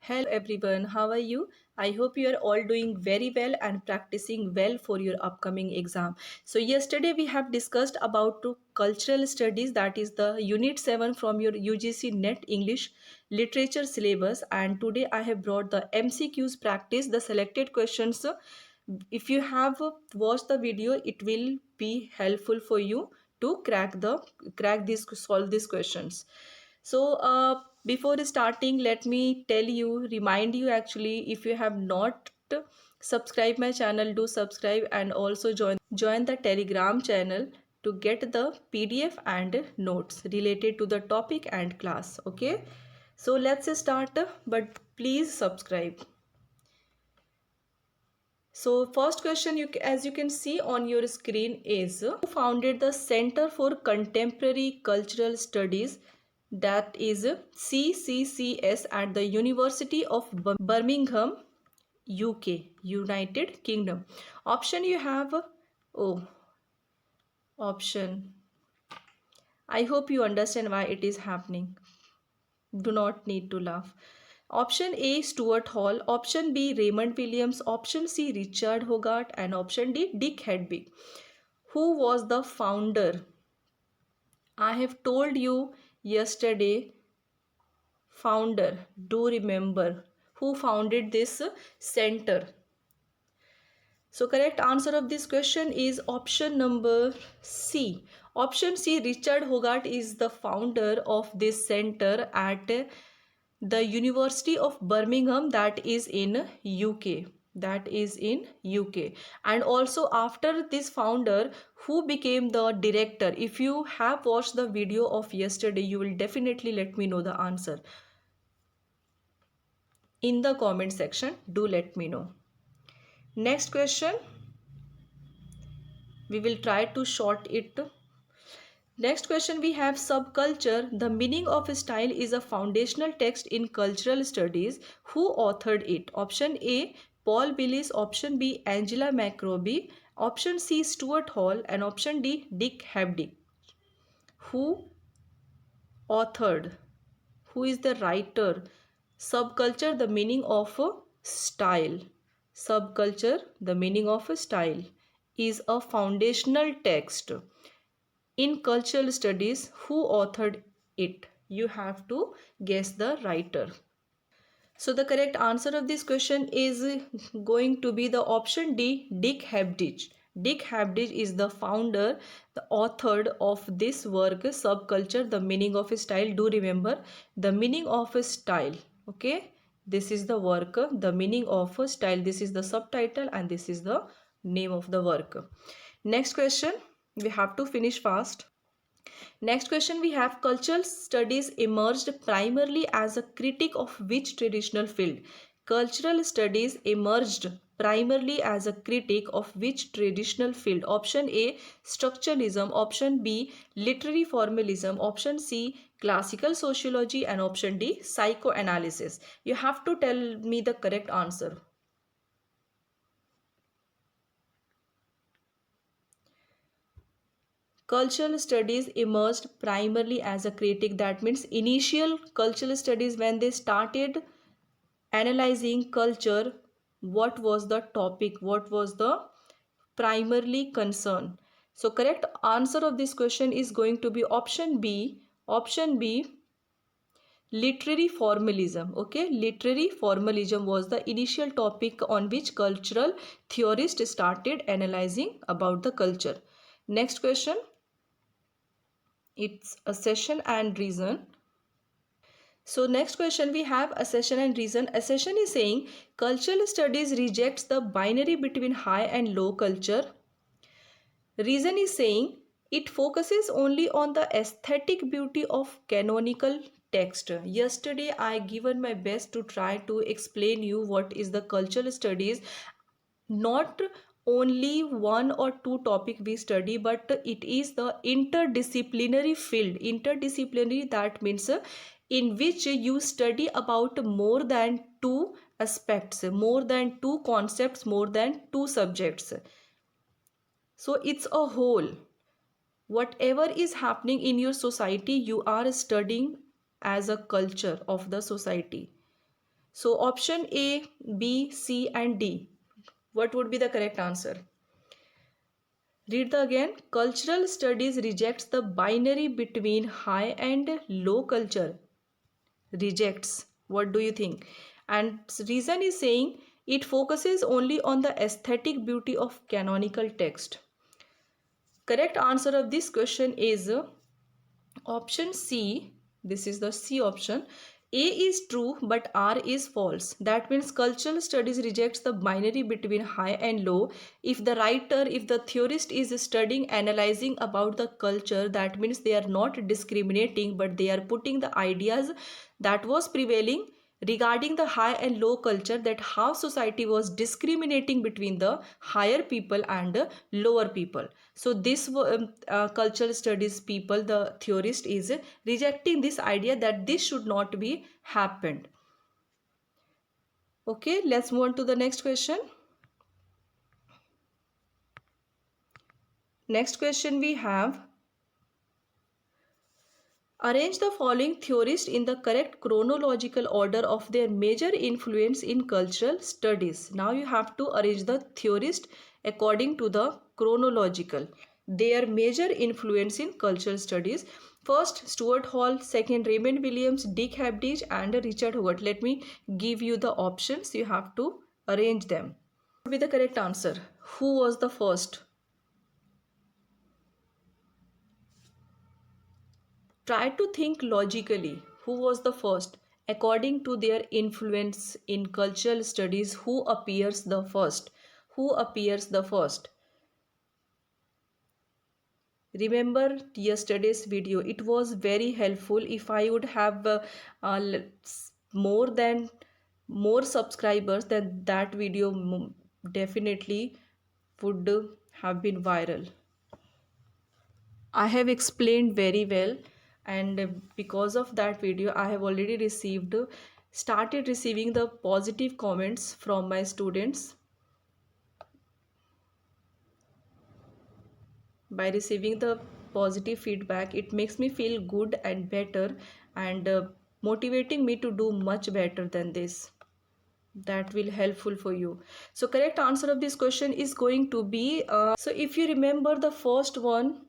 Hello everyone, how are you? I hope you are all doing very well and practicing well for your upcoming exam. So yesterday we have discussed about cultural studies, that is the Unit 7 from your UGC Net English literature syllabus, and today I have brought the MCQs practice, the selected questions. If you have watched the video, it will be helpful for you to crack these solve these questions. So before starting, let me remind you actually, if you have not subscribed my channel, do subscribe and also join the Telegram channel to get the PDF and notes related to the topic and class. Okay, so let's start, but please subscribe. So first question, as you can see on your screen, is who founded the Center for Contemporary Cultural Studies, that is CCCS, at the University of Birmingham, UK, United Kingdom. Option you have, oh, option. I hope you understand why it is happening. Do not need to laugh. Option A, Stuart Hall. Option B, Raymond Williams. Option C, Richard Hogarth. And option D, Dick Hedbig. Who was the founder? I have told you yesterday, founder. Do remember who founded this center. So correct answer of this question is option number C. Option C, Richard Hogarth is the founder of this center at the University of Birmingham, that is in UK. That is in UK. And also after this founder, who became the director? If you have watched the video of yesterday, you will definitely let me know the answer in the comment section. Do let me know. Next question, we will try to short it. Next question, we have subculture. The meaning of style is a foundational text in cultural studies. Who authored it? Option A, Paul Billis. Option B, Angela McRobbie. Option C, Stuart Hall. And option D, Dick Hebdig. Who authored? Who is the writer? Subculture, the meaning of a style. Subculture, the meaning of a style, is a foundational text in cultural studies. Who authored it? You have to guess the writer. So the correct answer of this question is going to be the option D, Dick Hebdig. Dick Hebdig is the founder, the author of this work, Subculture, the meaning of style. Do remember the meaning of style. Okay, this is the work, the meaning of style. This is the subtitle and this is the name of the work. Next question, we have to finish fast. Next question, we have cultural studies emerged primarily as a critique of which traditional field? Cultural studies emerged primarily as a critique of which traditional field? Option A, structuralism. Option B, literary formalism. Option C, classical sociology. And option D, psychoanalysis. You have to tell me the correct answer. Cultural studies emerged primarily as a critique. That means initial cultural studies, when they started analyzing culture, what was the topic, what was the primarily concern? So correct answer of this question is going to be option B. Option B, literary formalism. Okay, literary formalism was the initial topic on which cultural theorists started analyzing about the culture. Next question, it's assertion and reason. So next question, we have assertion and reason. Assertion is saying cultural studies rejects the binary between high and low culture. Reason is saying it focuses only on the aesthetic beauty of canonical text. Yesterday I given my best to try to explain you what is the cultural studies. Not only one or two topic we study, but it is the interdisciplinary field. Interdisciplinary, that means in which you study about more than two aspects, more than two concepts, more than two subjects. So it's a whole. Whatever is happening in your society, you are studying as a culture of the society. So option A, B, C and D. What would be the correct answer? Read the again. Cultural studies rejects the binary between high and low culture. Rejects. What do you think? And reason is saying it focuses only on the aesthetic beauty of canonical text. Correct answer of this question is option C. This is the C option. A is true but R is false. That means cultural studies rejects the binary between high and low. If the writer, if the theorist is studying, analyzing about the culture, that means they are not discriminating but they are putting the ideas that was prevailing regarding the high and low culture, that how society was discriminating between the higher people and lower people. So this cultural studies people, the theorist is rejecting this idea that this should not be happened. Okay, let's move on to the next question. Next question we have, arrange the following theorists in the correct chronological order of their major influence in cultural studies. Now you have to arrange the theorists according to the chronological, their major influence in cultural studies. First, Stuart Hall. Second, Raymond Williams, Dick Habdage and Richard Howard. Let me give you the options. You have to arrange them. What would be the correct answer? Who was the first? Try to think logically. Who was the first? According to their influence in cultural studies, who appears the first? Who appears the first? Remember yesterday's video. It was very helpful. If I would have more than more subscribers, then that video definitely would have been viral. I have explained very well, and because of that video I have already started receiving the positive comments from my students. By receiving the positive feedback, it makes me feel good and better, and motivating me to do much better than this. That will helpful for you. So correct answer of this question is going to be so if you remember the first one,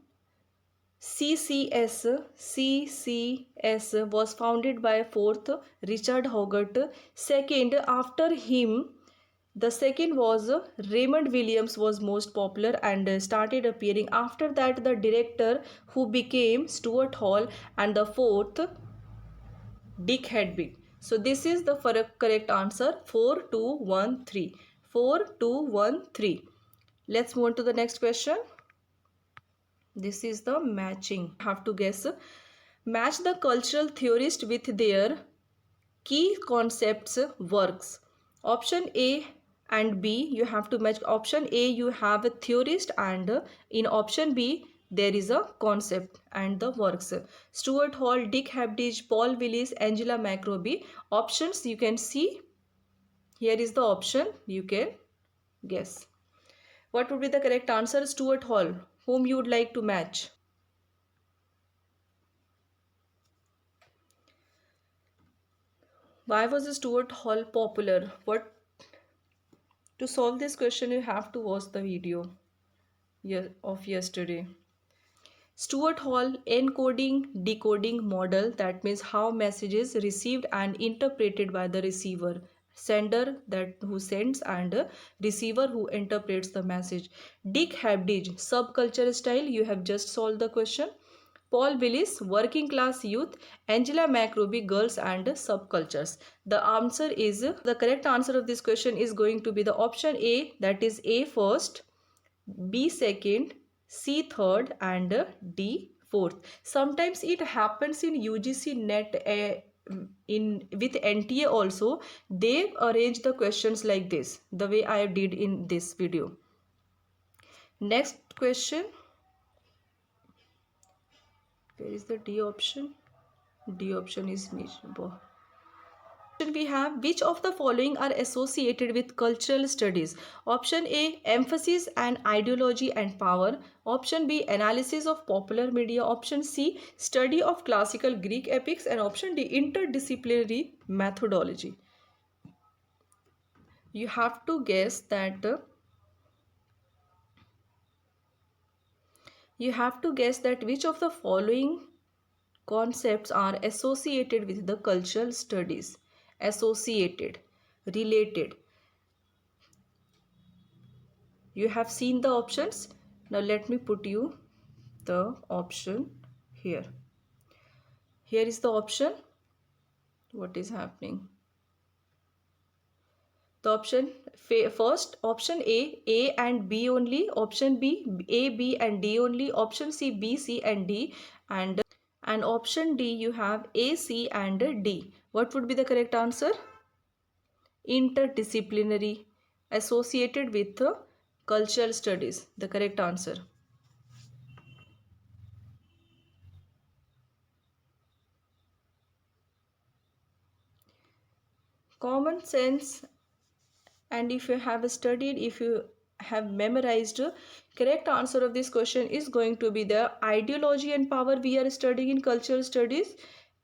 CCS was founded by fourth Richard Hoggart. Second, after him, the second was Raymond Williams was most popular and started appearing. After that, the director who became Stuart Hall, and the fourth Dick Hadby. So this is the correct answer, 4213. 4213. Let's move on to the next question. This is the matching. Have to guess. Match the cultural theorist with their key concepts works. Option A and B, you have to match. Option A, you have a theorist, and in option B, there is a concept and the works. Stuart Hall, Dick Habdage, Paul Willis, Angela McRobbie. Options you can see. Here is the option. You can guess. What would be the correct answer? Stuart Hall. Whom you would like to match? Why was Stuart Hall popular? What? To solve this question, you have to watch the video of yesterday. Stuart Hall encoding decoding model, that means how messages received and interpreted by the receiver, sender that who sends, and receiver who interprets the message. Dick Habdage subculture style, you have just solved the question. Paul Willis working class youth, Angela McRobbie girls and subcultures. The answer is, the correct answer of this question is going to be the option A, that is A first, B second, C third and D fourth. Sometimes it happens in UGC net in with NTA also. They arrange the questions like this, the way I did in this video. Next question. Where is the D option? D option is miserable. We have, which of the following are associated with cultural studies? Option A, emphasis and ideology and power. Option B, analysis of popular media. Option C, study of classical Greek epics. And option D, interdisciplinary methodology. You have to guess that which of the following concepts are associated with the cultural studies. Associated, related. You have seen the options. Now let me put you the option here. Here is the option. What is happening? The option first, option A and B only. Option B, A, B and D only. Option C, B, C and D. And option D, you have A, C and D. What would be the correct answer? Interdisciplinary, associated with cultural studies. The correct answer. Common sense, and if you have studied, if you have memorized, correct answer of this question is going to be the ideology and power we are studying in cultural studies,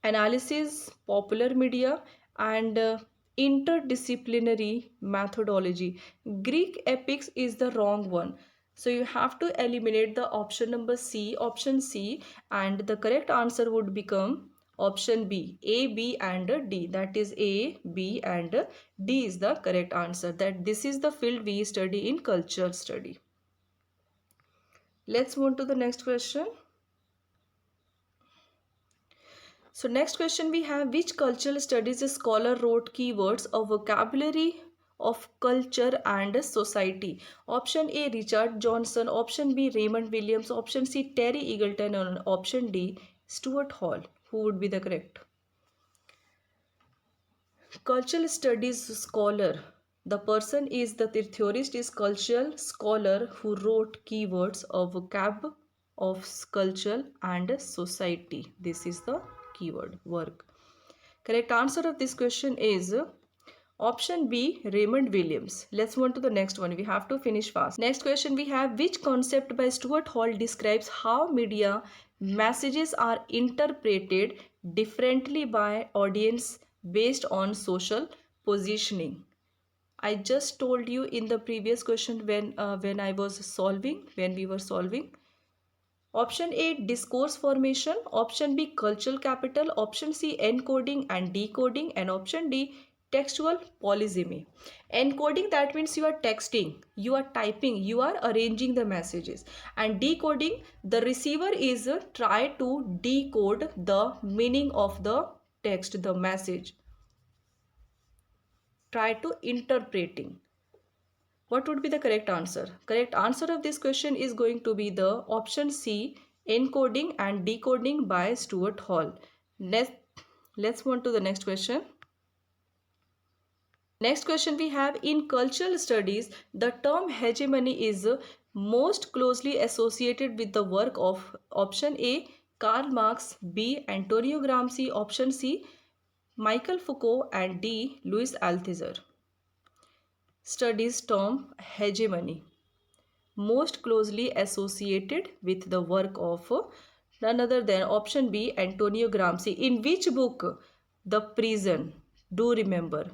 analysis, popular media, and interdisciplinary methodology. Greek epics is the wrong one, so you have to eliminate the option number C, option C, and the correct answer would become option B, A, B and D. That is A, B and D is the correct answer. That this is the field we study in cultural study. Let's move to the next question. So next question we have, which cultural studies scholar wrote keywords of vocabulary of culture and society? Option A, Richard Johnson. Option B, Raymond Williams. Option C, Terry Eagleton. And option D, Stuart Hall. Who would be the correct? Cultural studies scholar. The person is the theorist is cultural scholar who wrote keywords of vocab of culture and society. This is the keyword work. Correct answer of this question is option B, Raymond Williams. Let's move on to the next one. We have to finish fast. Next question we have, which concept by Stuart Hall describes how media messages are interpreted differently by audience based on social positioning? I just told you in the previous question when we were solving. Option A, discourse formation. Option B, cultural capital. Option C, encoding and decoding. And option D, textual polysemy. Encoding, that means you are texting, you are typing, you are arranging the messages. And decoding, the receiver is try to decode the meaning of the text, the message. Try to interpreting. What would be the correct answer? Correct answer of this question is going to be the option C, encoding and decoding by Stuart Hall. Let's move on to the next question. Next question we have, in cultural studies, the term hegemony is most closely associated with the work of option A, Karl Marx, B, Antonio Gramsci, option C, Michael Foucault, and D, Louis Althusser. Studies term hegemony most closely associated with the work of none other than option B, Antonio Gramsci. In which book? The Prison. Do remember.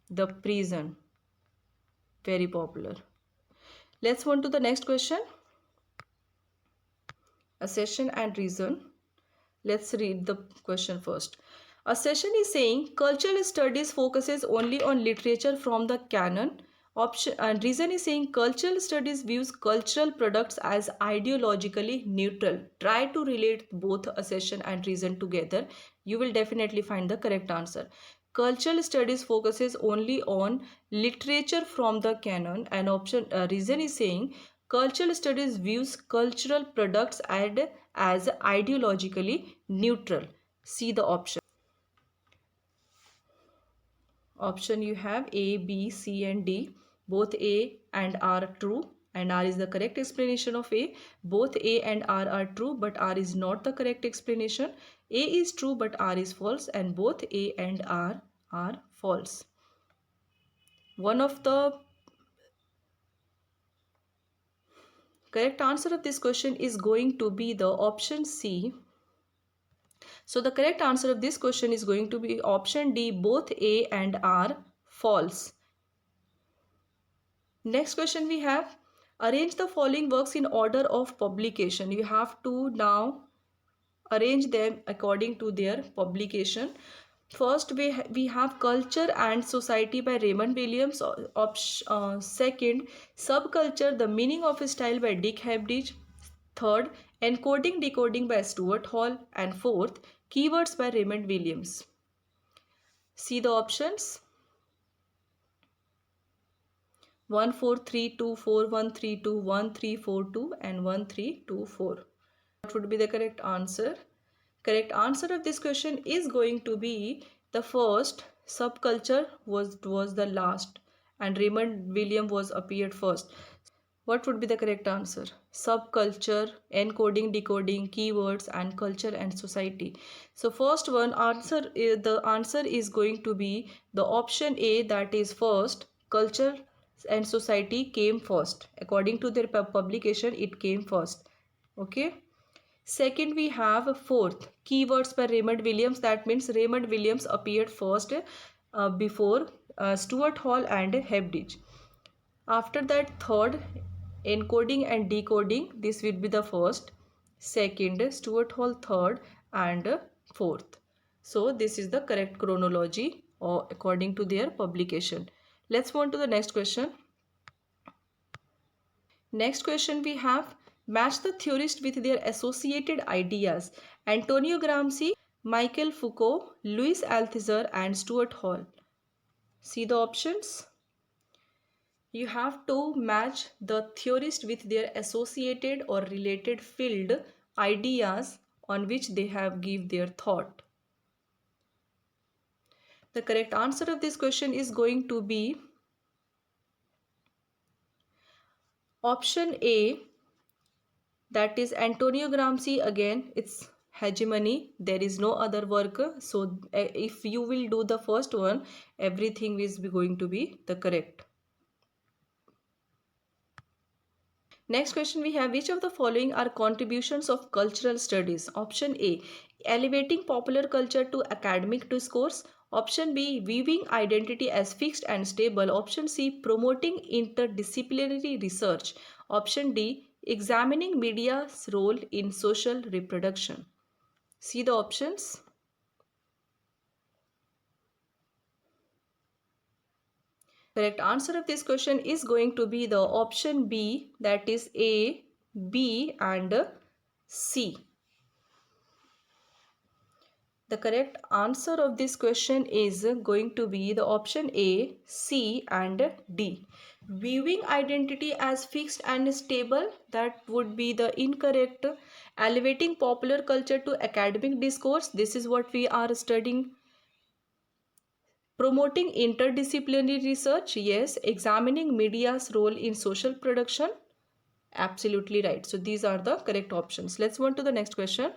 The Prison. Very popular. Let's move on to the next question. Accession and reason. Let's read the question first. Accession is saying cultural studies focuses only on literature from the canon. Option and reason is saying cultural studies views cultural products as ideologically neutral. Try to relate both accession and reason together. You will definitely find the correct answer. Cultural studies focuses only on literature from the canon, and option reason is saying cultural studies views cultural products as ideologically neutral. See the option. Option you have A, B, C and D. Both A and R are true and R is the correct explanation of A. Both A and R are true but R is not the correct explanation. A is true but R is false, and both A and R are false. One of the correct answer of this question is going to be the option C. So the correct answer of this question is going to be option D, both A and R false. Next question we have, arrange the following works in order of publication. You have to now arrange them according to their publication. First, we have Culture and Society by Raymond Williams. Second, Subculture, The Meaning of Style by Dick Hebdige. Third, Encoding Decoding by Stuart Hall. And fourth, Keywords by Raymond Williams. See the options. 14324, 132, 1342 and 1324. What would be the correct answer? Correct answer of this question is going to be the first. Subculture was the last and Raymond William was appeared first. What would be the correct answer? Subculture, encoding, decoding, keywords and culture and society. So first one answer, the answer is going to be the option A, that is first. Culture and society came first. According to their publication, it came first. Okay. Second, we have fourth, Keywords by Raymond Williams. That means Raymond Williams appeared first before Stuart Hall and Hebdige. After that, third, Encoding and Decoding. This will be the first. Second, Stuart Hall third, and fourth. So this is the correct chronology or according to their publication. Let's move on to the next question. Next question we have, match the theorists with their associated ideas. Antonio Gramsci, Michael Foucault, Louis Althusser and Stuart Hall. See the options. You have to match the theorist with their associated or related field ideas on which they have give their thought. The correct answer of this question is going to be option A, that is Antonio Gramsci. Again, it's hegemony, there is no other work. So if you will do the first one, everything is going to be the correct. Next question we have, which of the following are contributions of cultural studies? Option A, elevating popular culture to academic discourse. Option B, weaving identity as fixed and stable. Option C, promoting interdisciplinary research. Option D, examining media's role in social reproduction. See the options. Correct answer of this question is going to be the option B, that is A, B and C. The correct answer of this question is going to be the option A, C and D. Viewing identity as fixed and stable, that would be the incorrect. Elevating popular culture to academic discourse, this is what we are studying. Promoting interdisciplinary research, yes. Examining media's role in social production, absolutely right. So these are the correct options. Let's move on to the next question.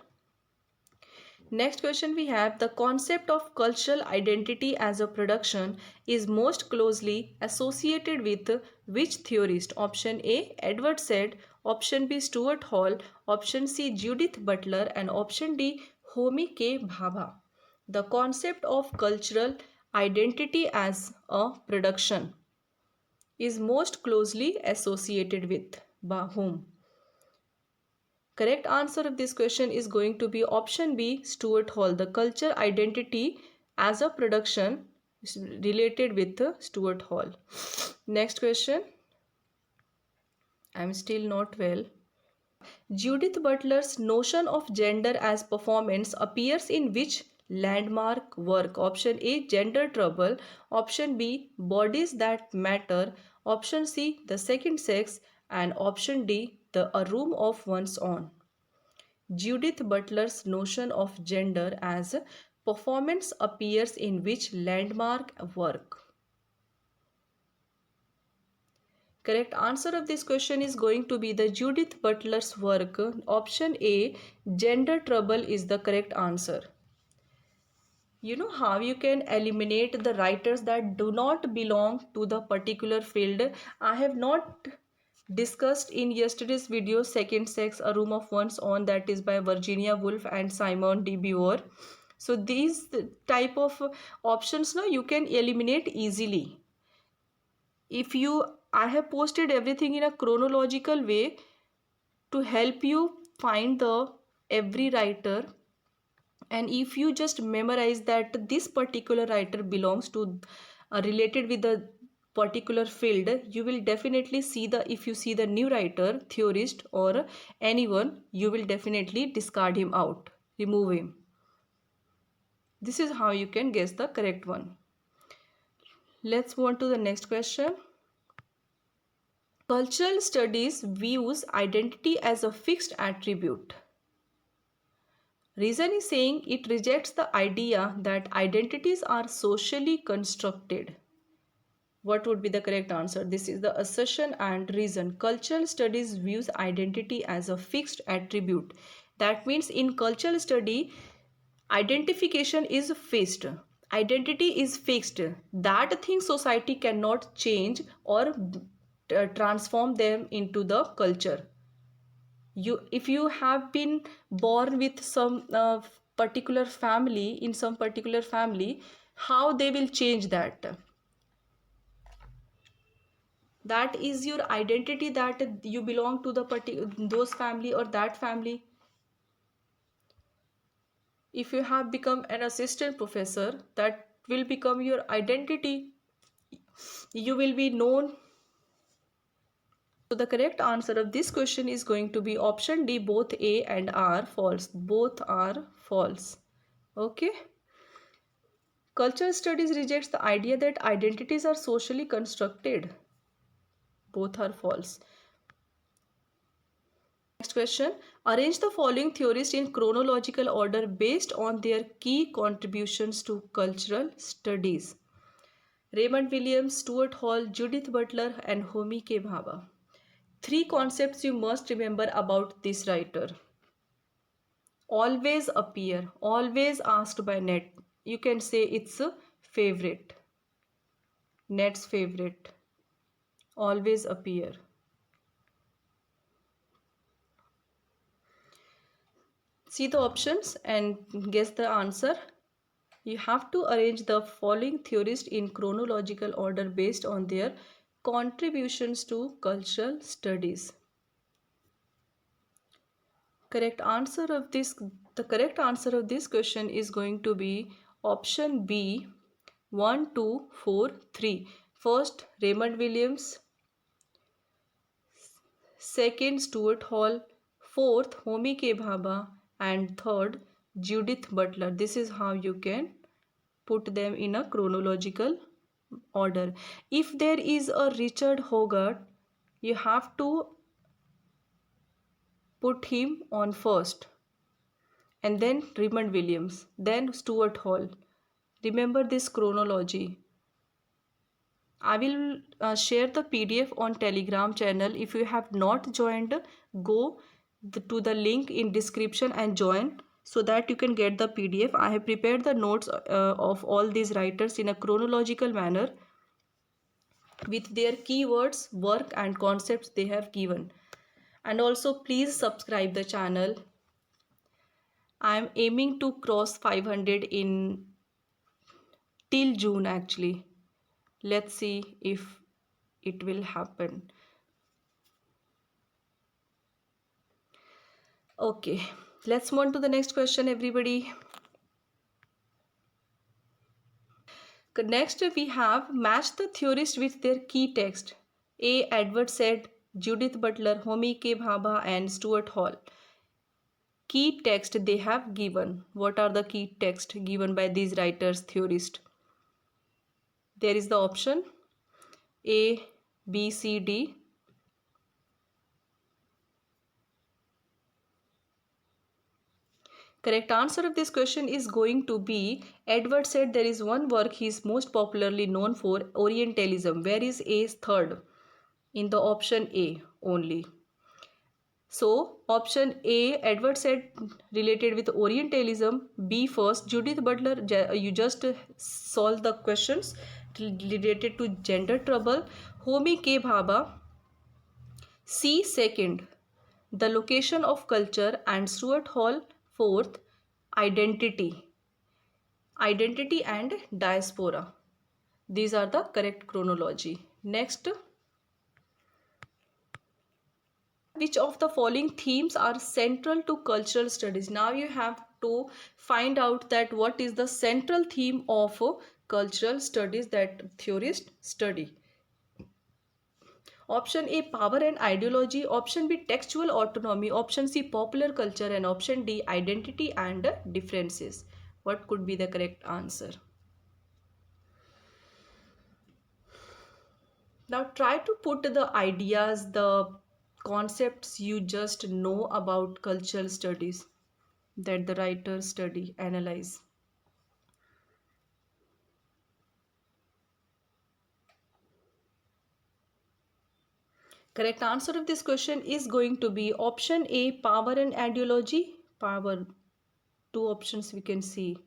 Next question we have, the concept of cultural identity as a production is most closely associated with which theorist? Option A, Edward Said. Option B, Stuart Hall. Option C, Judith Butler. And option D, Homi K. Bhabha. The concept of cultural identity as a production is most closely associated with by whom? Correct answer of this question is going to be option B, Stuart Hall. The culture identity as a production is related with Stuart Hall. Next question. I am still not well. Judith Butler's notion of gender as performance appears in which landmark work? Option A, Gender Trouble. Option B, Bodies That Matter. Option C, The Second Sex. And option D, A Room of One's Own. Judith Butler's notion of gender as performance appears in which landmark work? Correct answer of this question is going to be the Judith Butler's work. Option A, Gender Trouble is the correct answer. You know how you can eliminate the writers that do not belong to the particular field? I have not discussed in yesterday's video Second Sex, A Room of One's Own, that is by Virginia Woolf and Simone de Beauvoir. So these type of options now you can eliminate easily. If you I have posted everything in a chronological way to help you find the every writer, and if you just memorize that this particular writer belongs to related with the particular field, you will definitely see the, if you see the new writer, theorist or anyone, you will definitely discard him out, remove him. This is how you can guess the correct one. Let's move on to the next question. Cultural studies views identity as a fixed attribute. Reason is saying it rejects the idea that identities are socially constructed. What would be the correct answer? This is the assertion and reason. Cultural studies views identity as a fixed attribute. That means in cultural study, identification is fixed. Identity is fixed. That thing society cannot change or transform them into the culture. You, if you have been born with some particular family, in some particular family, how they will change that? That is your identity, that you belong to the those family or that family. If you have become an assistant professor, that will become your identity. You will be known. So the correct answer of this question is going to be option D. Both A and R false. Both are false. Okay. Cultural studies rejects the idea that identities are socially constructed. Both are false. Next question. Arrange the following theorists in chronological order based on their key contributions to cultural studies. Raymond Williams, Stuart Hall, Judith Butler, and Homi K. Bhabha. Three concepts you must remember about this writer. Always appear, always asked by net. You can say it's a favorite. Net's favorite. Always appear. See the options and guess the answer. You have to arrange the following theorists in chronological order based on their contributions to cultural studies. Correct answer of this, the correct answer of this question is going to be option B, 1, 2, 4, 3. First, Raymond Williams. Second, Stuart Hall. Fourth, Homi K. Bhabha. And third, Judith Butler. This is how you can put them in a chronological order. If there is a Richard Hogarth, you have to put him on first, and then Raymond Williams, then Stuart Hall. Remember this chronology. I will share the PDF on Telegram channel. If you have not joined, go to the link in description and join, so that you can get the PDF. I have prepared the notes of all these writers in a chronological manner with their keywords, work and concepts they have given. And also please subscribe the channel. I am aiming to cross 500 in till June actually. Let's see if it will happen. Okay, let's move on to the next question, everybody. Next we have match the theorist with their key text. A. Edward said, Judith Butler, Homi K. Bhabha and Stuart Hall. Key text they have given. What are the key text given by these writers, theorists? There is the option A, B, C, D. Correct answer of this question is going to be Edward said there is one work he is most popularly known for, Orientalism. Where is A third? In the option A only. So option A, Edward said related with Orientalism. B first, Judith Butler, you just solve the questions related to gender trouble. Homi K. Bhabha. C second, the location of culture, and Stuart Hall fourth, identity. Identity and diaspora. These are the correct chronology. Next, Which of the following themes are central to cultural studies? Now you have to find out that what is the central theme of cultural studies that theorists study. Option A, power and ideology. Option B, textual autonomy. Option C, popular culture. And option D, identity and differences. What could be the correct answer? Now try to put the ideas, the concepts you just know about cultural studies that the writers study, analyze. Correct answer of this question is going to be option A, power and ideology. Power, two options we can see.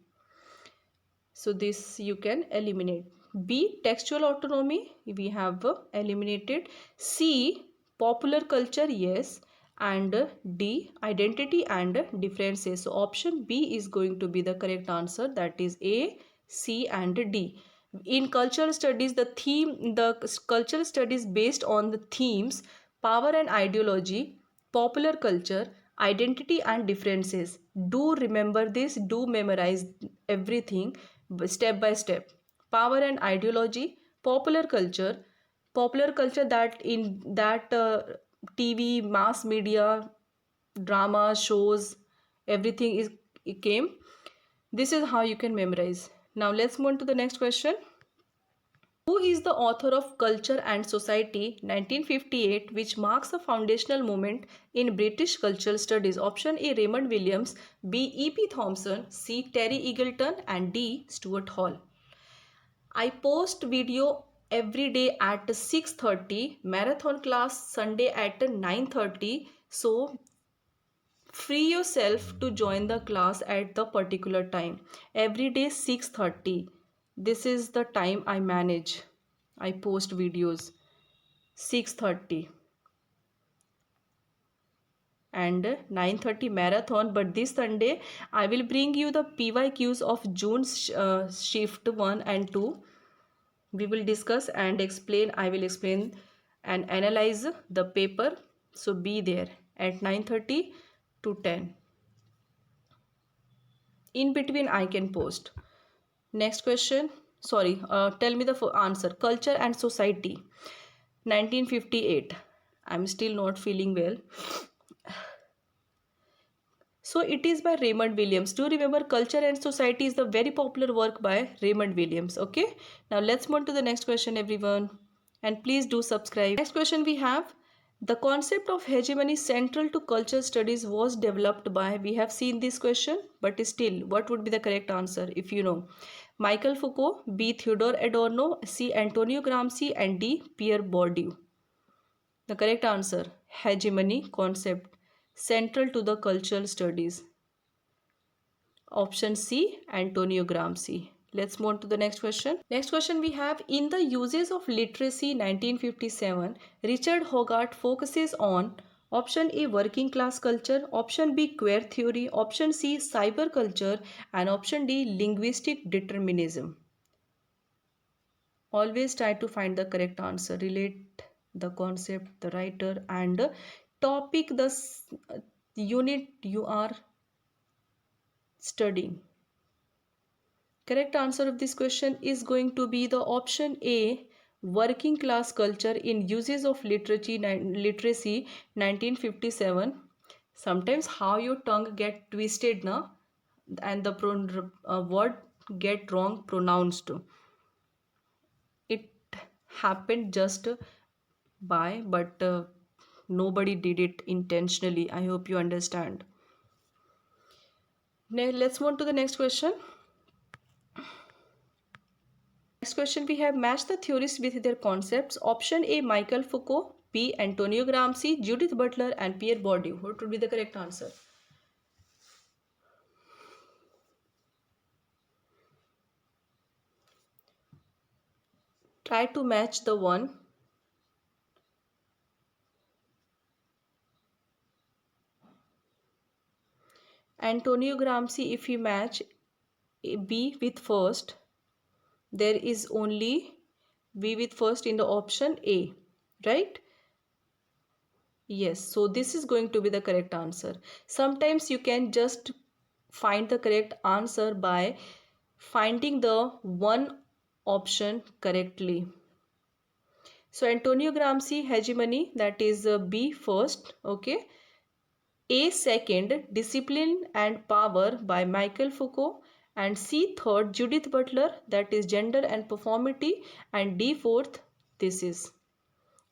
So this you can eliminate. B, textual autonomy, we have eliminated. C, popular culture, yes. And D, identity and differences. So option B is going to be the correct answer. That is A, C and D. In cultural studies, the cultural studies based on the themes power and ideology, popular culture, identity and differences. Do remember this, do memorize everything step by step. Power and ideology, popular culture, that in that TV, mass media, drama, shows, everything is it came. This is how you can memorize. Now let's move on to the next question. Who is the author of Culture and Society 1958, which marks a foundational moment in British cultural studies? Option A, Raymond Williams. B, E.P. Thompson. C, Terry Eagleton. And D, Stuart Hall. I post video every day at 6:30, marathon class Sunday at 9:30. So free yourself to join the class at the particular time. Every day 6:30. This is the time I manage. I post videos 6:30 and 9:30 marathon, but this Sunday I will bring you the PYQs of June's shift 1 and 2. We will discuss and explain. I will explain and analyze the paper. So be there at 9:30 to 10. In between I can post. Next question. Sorry, tell me the answer. Culture and Society 1958. I'm still not feeling well. So it is by Raymond Williams. Do remember Culture and Society is the very popular work by Raymond Williams. Okay. Now let's move on to the next question, everyone. And please do subscribe. Next question we have. The concept of hegemony central to culture studies was developed by, we have seen this question, but still, what would be the correct answer if you know? Michael Foucault, B, Theodore Adorno, C, Antonio Gramsci, and D, Pierre Bourdieu. The correct answer, hegemony concept central to the cultural studies. Option C, Antonio Gramsci. Let's move on to the next question. Next question we have, in the uses of literacy 1957, Richard Hogarth focuses on option A, working class culture, option B, queer theory, option C, cyber culture, and option D, linguistic determinism. Always try to find the correct answer. Relate the concept, the writer, and the topic, the unit you are studying. Correct answer of this question is going to be the option A, working class culture in uses of literacy 1957. Sometimes how your tongue get twisted na, and the word get wrong pronounced. It happened just by, but nobody did it intentionally. I hope you understand. Now let's move on to the next question. Next question we have, match the theorists with their concepts. Option A, Michael Foucault. B, Antonio Gramsci, Judith Butler, and Pierre Bourdieu. What would be the correct answer? Try to match the one. Antonio Gramsci, if you match B with first, there is only B with first in the option A, right? Yes, so this is going to be the correct answer. Sometimes you can just find the correct answer by finding the one option correctly. So Antonio Gramsci hegemony, that is B first, okay. A second, Discipline and Power by Michael Foucault, and C third, Judith Butler, that is Gender and Performity, and D fourth, this is.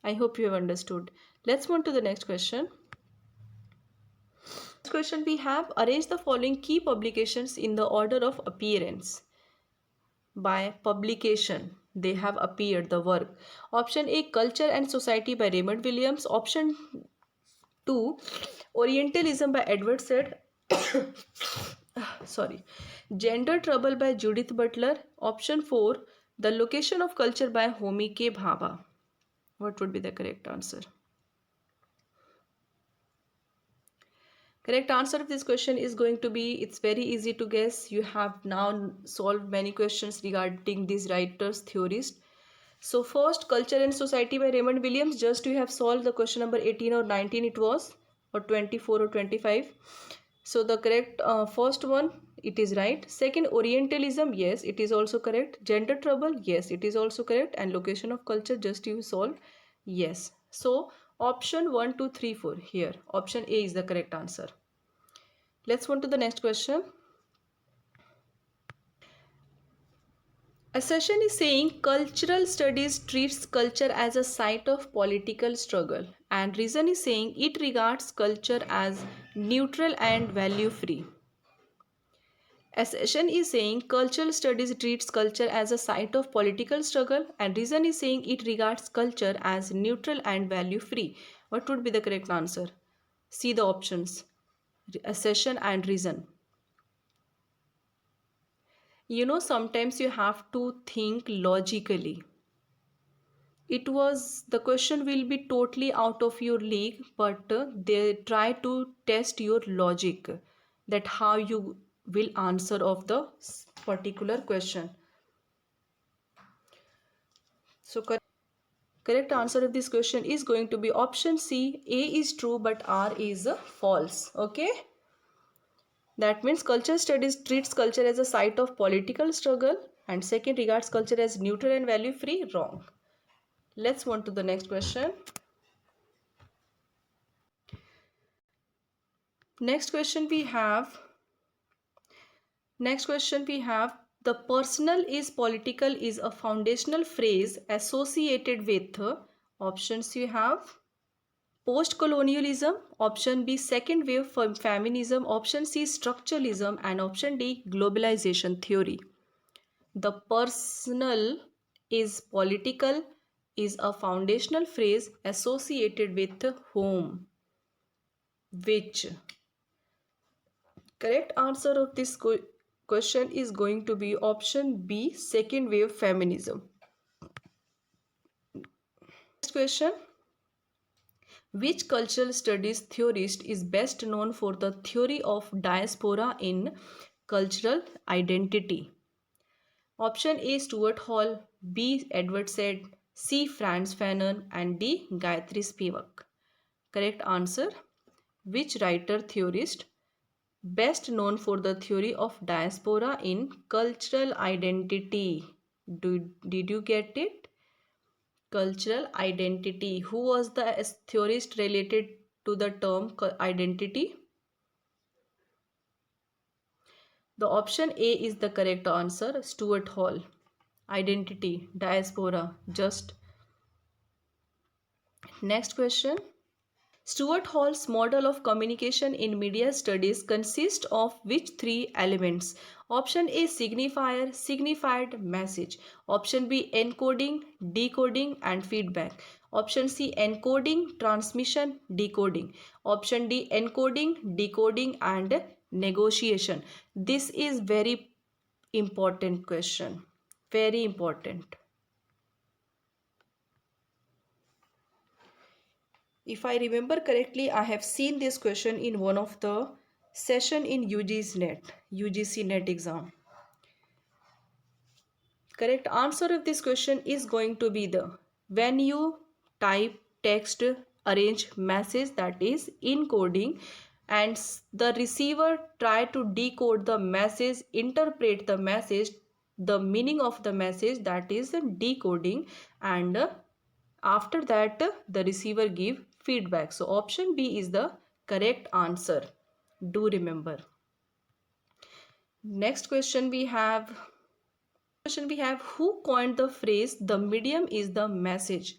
I hope you have understood. Let's move to the next question. Next question we have, arrange the following key publications in the order of appearance. By publication they have appeared, the work. Option A, Culture and Society by Raymond Williams. Option 2, Orientalism by Edward Said. Sorry. Gender Trouble by Judith Butler. Option 4, The Location of Culture by Homi K. Bhabha. What would be the correct answer? Correct answer of this question is going to be, it's very easy to guess. You have now solved many questions regarding these writers, theorists. So first, Culture and Society by Raymond Williams, just you have solved the question number 18 or 19 it was, or 24 or 25. So the correct first one, it is right. Second, Orientalism, yes, it is also correct. Gender Trouble, yes, it is also correct. And Location of Culture, just you solved, yes. So option 1, 2, 3, 4 here. Option A is the correct answer. Let's move to the next question. Assertion is saying cultural studies treats culture as a site of political struggle, and reason is saying it regards culture as neutral and value free. Assertion is saying cultural studies treats culture as a site of political struggle, and reason is saying it regards culture as neutral and value free. What would be the correct answer? See the options. Assertion and reason. You know, sometimes you have to think logically. It was, the question will be totally out of your league, but they try to test your logic, that how you will answer of the particular question. So correct answer of this question is going to be option C. A is true but R is false. Okay. That means culture studies treats culture as a site of political struggle, and second regards culture as neutral and value free. Wrong. Let's move on to the next question. Next question we have. The personal is political is a foundational phrase associated with options you have. Post-colonialism, option B second wave feminism, option C structuralism, and option D globalization theory. The personal is political is a foundational phrase associated with whom, which. Correct answer of this question is going to be option B second wave feminism. Next question. Which cultural studies theorist is best known for the theory of diaspora in cultural identity? Option A Stuart Hall, B Edward Said, C Franz Fanon, and D Gayatri Spivak. Correct answer. Which writer theorist best known for the theory of diaspora in cultural identity? Did you get it? Cultural identity. Who was the theorist related to the term identity? The option A is the correct answer. Stuart Hall. Identity, diaspora. Just next question. Stuart Hall's model of communication in media studies consists of which three elements? Option A signifier, signified message. Option B encoding, decoding and feedback. Option C encoding, transmission, decoding. Option D encoding, decoding and negotiation. This is very important question. Very important. If I remember correctly, I have seen this question in one of the session in UGC net exam. Correct answer of this question is going to be the, when you type text arrange message, that is encoding, and the receiver try to decode the message, interpret the message, the meaning of the message, that is decoding, and after that the receiver give feedback. So option B is the correct answer. Do remember. Next question we have, who coined the phrase the medium is the message?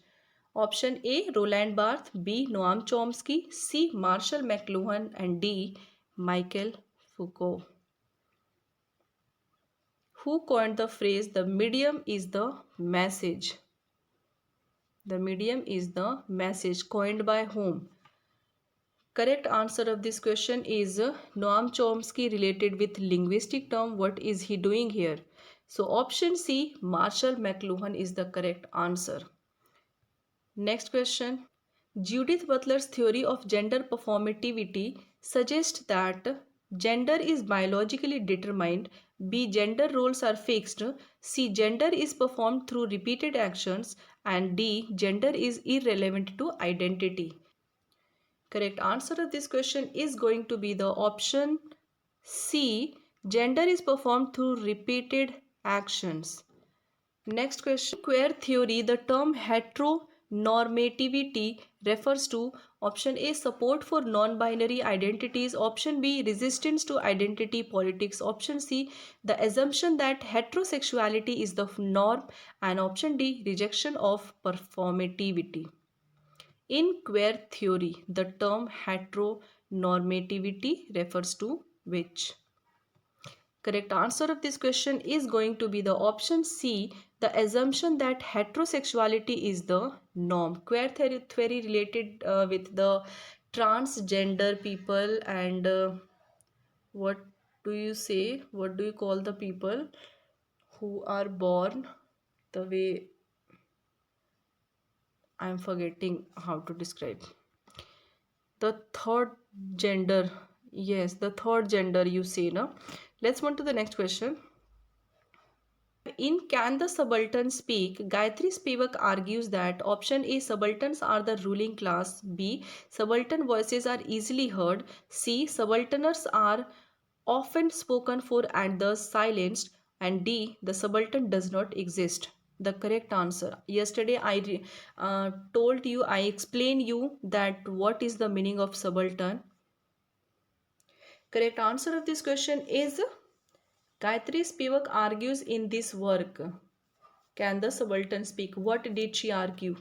Option A, Roland Barthes, B, Noam Chomsky, C, Marshall McLuhan, and D, Michael Foucault. Who coined the phrase the medium is the message? The medium is the message, coined by whom? Correct answer of this question is Noam Chomsky, related with linguistic term. What is he doing here? So option C, Marshall McLuhan, is the correct answer. Next question. Judith Butler's theory of gender performativity suggests that gender is biologically determined, B, gender roles are fixed, C, gender is performed through repeated actions, and D, gender is irrelevant to identity. Correct answer of this question is going to be the option C, gender is performed through repeated actions. Next question. In queer theory, the term heteronormativity refers to option A, support for non-binary identities, option B, resistance to identity politics, option C, the assumption that heterosexuality is the norm, and option D, rejection of performativity. In queer theory, the term heteronormativity refers to which? Correct answer of this question is going to be the option C, the assumption that heterosexuality is the norm. Queer theory related with the transgender people, and what do you say? What do you call the people who are born the way, I am forgetting how to describe. The third gender. Yes, the third gender you say, no? Let's move to the next question. In Can the Subaltern Speak? Gayatri Spivak argues that option A, subalterns are the ruling class, B, subaltern voices are easily heard, C, subalterners are often spoken for and thus silenced, and D, the subaltern does not exist. The correct answer. Yesterday I told you, I explained you that what is the meaning of subaltern. Correct answer of this question is Gayatri Spivak argues in this work. Can the Subaltern Speak? What did she argue?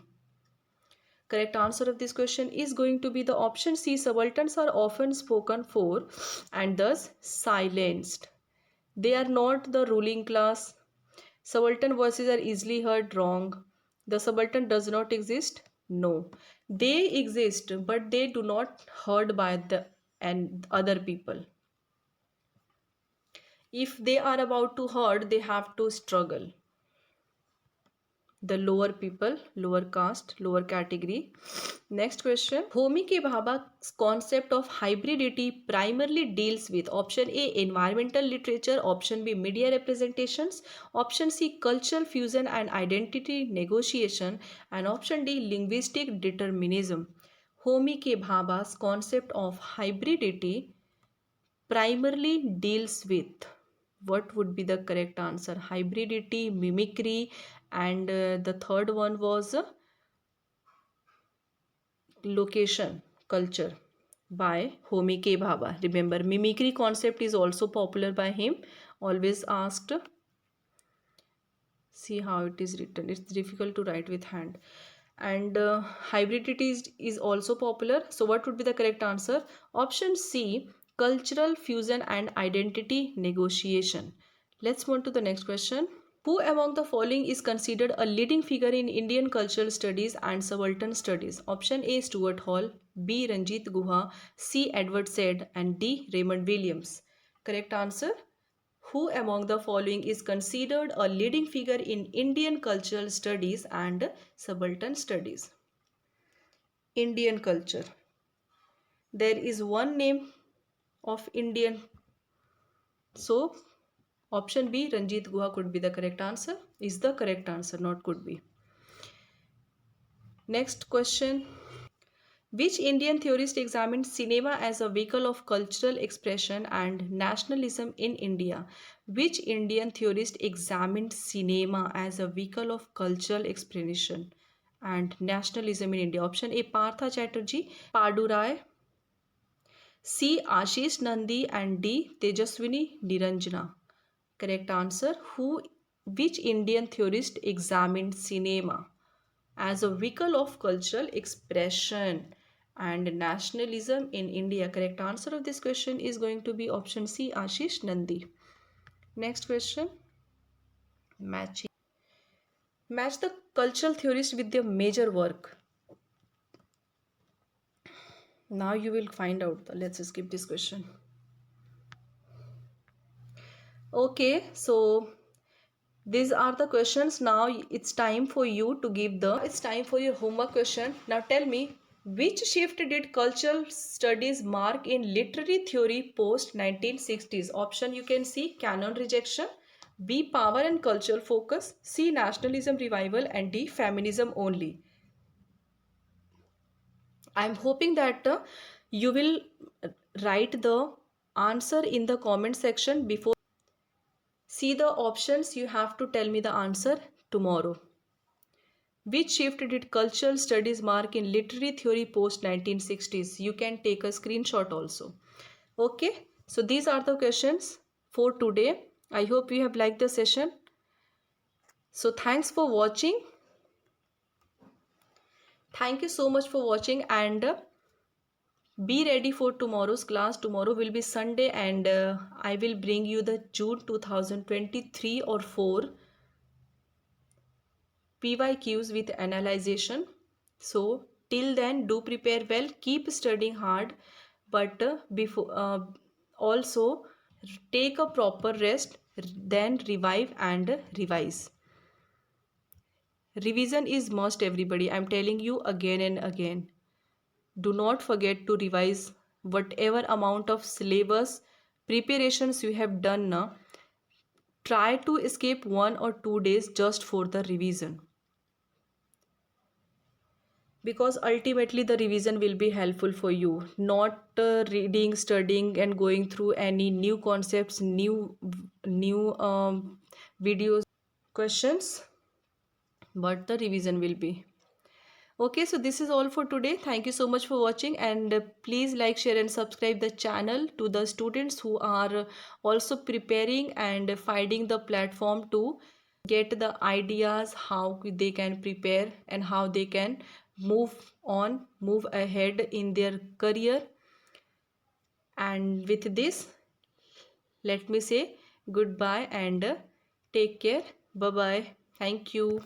Correct answer of this question is going to be the option C. Subalterns are often spoken for and thus silenced. They are not the ruling class. Subaltern voices are easily heard. Wrong. The subaltern does not exist. No. They exist, but they do not heard by the and other people. If they are about to hurt, they have to struggle. The lower people, lower caste, lower category. Next question. Homi K. Bhabha's concept of hybridity primarily deals with option A, environmental literature, option B, media representations, option C, cultural fusion and identity negotiation, and option D, linguistic determinism. Homi K. Bhabha's concept of hybridity primarily deals with, what would be the correct answer? Hybridity, mimicry, and the third one was location, culture, by Homi K. Bhabha. Remember, mimicry concept is also popular by him. Always asked. See how it is written. It's difficult to write with hand. And hybridity is also popular. So what would be the correct answer? Option C, cultural fusion and identity negotiation. Let's move to the next question. Who among the following is considered a leading figure in Indian cultural studies and subaltern studies? Option A, Stuart Hall, B, Ranjit Guha, C, Edward Said, and D, Raymond Williams. Correct answer. Who among the following is considered a leading figure in Indian cultural studies and subaltern studies? Indian culture. There is one name of Indian. So, option B, Ranjit Guha, could be the correct answer. Is the correct answer, not could be. Next question. Which Indian theorist examined cinema as a vehicle of cultural expression and nationalism in India? Which Indian theorist examined cinema as a vehicle of cultural expression and nationalism in India? Option A, Partha Chatterjee, Padu Rai, C. Ashish Nandi, and D. Tejaswini Niranjana. Correct answer. Which Indian theorist examined cinema as a vehicle of cultural expression and nationalism in India? Correct answer of this question is going to be option C, Ashish Nandi. Next question. Matching. Match the cultural theorist with their major work. Now you will find out. Let's skip this question. Okay, so these are the questions. Now it's time for you to give it's time for your homework question. Now tell me, which shift did cultural studies mark in literary theory post 1960s? Option you can see: canon rejection, B, power and cultural focus, C, nationalism revival, and D, feminism only. I'm hoping that you will write the answer in the comment section before. See the options, you have to tell me the answer tomorrow. Which shift did cultural studies mark in literary theory post 1960s? You can take a screenshot also. Okay, so these are the questions for today. I hope you have liked the session. So thanks for watching. Thank you so much for watching, and be ready for tomorrow's class. Tomorrow will be Sunday, and I will bring you the June 2023 or 4 PYQs with analyzation. So till then, do prepare well, keep studying hard, but before also take a proper rest, then revive and revise. Revision is must, everybody. I'm telling you again and again. Do not forget to revise whatever amount of syllabus preparations you have done now. Try to escape 1 or 2 days just for the revision, because ultimately the revision will be helpful for you, not reading, studying and going through any new concepts, new videos, questions, but the revision will be. Okay, so this is all for today. Thank you so much for watching, and please like, share and subscribe the channel to the students who are also preparing and finding the platform to get the ideas how they can prepare and how they can move ahead in their career. And with this, let me say goodbye and take care. Bye bye. Thank you.